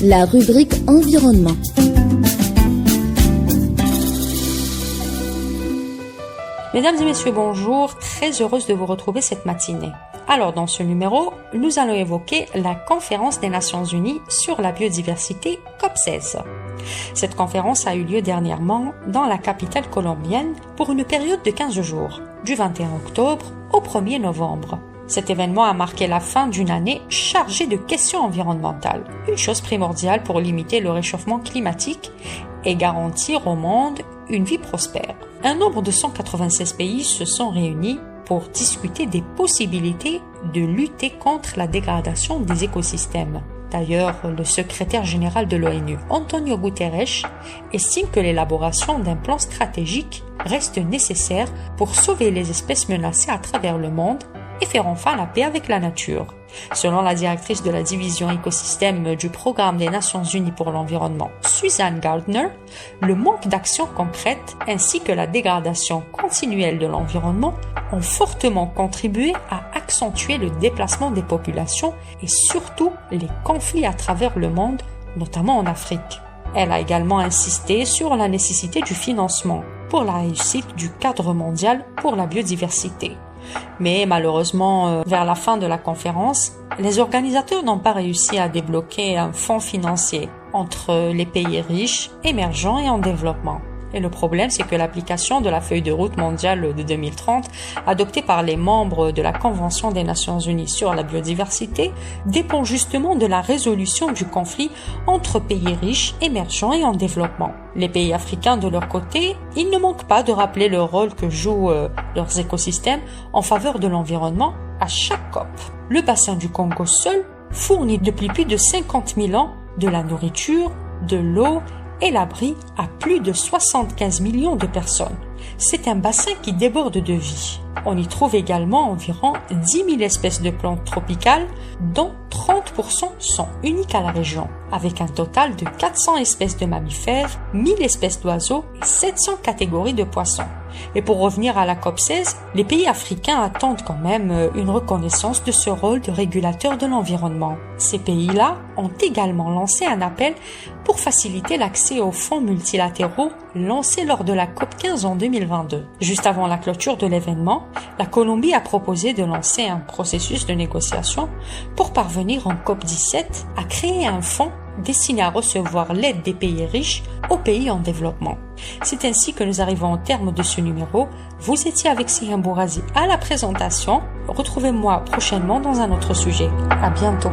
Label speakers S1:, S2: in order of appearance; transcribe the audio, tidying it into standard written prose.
S1: La rubrique environnement.
S2: Mesdames et messieurs, bonjour, très heureuse de vous retrouver cette matinée. Alors dans ce numéro, nous allons évoquer la conférence des Nations Unies sur la biodiversité COP16. Cette conférence a eu lieu dernièrement dans la capitale colombienne pour une période de 15 jours, du 21 octobre au 1er novembre. Cet événement a marqué la fin d'une année chargée de questions environnementales, une chose primordiale pour limiter le réchauffement climatique et garantir au monde une vie prospère. Un nombre de 196 pays se sont réunis pour discuter des possibilités de lutter contre la dégradation des écosystèmes. D'ailleurs, le secrétaire général de l'ONU, Antonio Guterres, estime que l'élaboration d'un plan stratégique reste nécessaire pour sauver les espèces menacées à travers le monde et faire enfin la paix avec la nature. Selon la directrice de la division écosystème du Programme des Nations Unies pour l'environnement, Suzanne Gardner, le manque d'action concrète ainsi que la dégradation continuelle de l'environnement ont fortement contribué à accentuer le déplacement des populations et surtout les conflits à travers le monde, notamment en Afrique. Elle a également insisté sur la nécessité du financement pour la réussite du cadre mondial pour la biodiversité. Mais malheureusement, vers la fin de la conférence, les organisateurs n'ont pas réussi à débloquer un fonds financier entre les pays riches, émergents et en développement. Et le problème, c'est que l'application de la feuille de route mondiale de 2030, adoptée par les membres de la Convention des Nations Unies sur la biodiversité, dépend justement de la résolution du conflit entre pays riches, émergents et en développement. Les pays africains, de leur côté, ils ne manquent pas de rappeler le rôle que jouent leurs écosystèmes en faveur de l'environnement à chaque COP. Le bassin du Congo seul fournit depuis plus de 50 000 ans de la nourriture, de l'eau et l'abri à plus de 75 millions de personnes. C'est un bassin qui déborde de vie. On y trouve également environ 10 000 espèces de plantes tropicales, dont 30% sont uniques à la région, avec un total de 400 espèces de mammifères, 1000 espèces d'oiseaux et 700 catégories de poissons. Et pour revenir à la COP16, les pays africains attendent quand même une reconnaissance de ce rôle de régulateur de l'environnement. Ces pays-là ont également lancé un appel pour faciliter l'accès aux fonds multilatéraux lancés lors de la COP15 en 2022. Juste avant la clôture de l'événement, la Colombie a proposé de lancer un processus de négociation pour parvenir en COP17 à créer un fonds destiné à recevoir l'aide des pays riches aux pays en développement. C'est ainsi que nous arrivons au terme de ce numéro. Vous étiez avec Siham Bourazi à la présentation. Retrouvez-moi prochainement dans un autre sujet. À bientôt.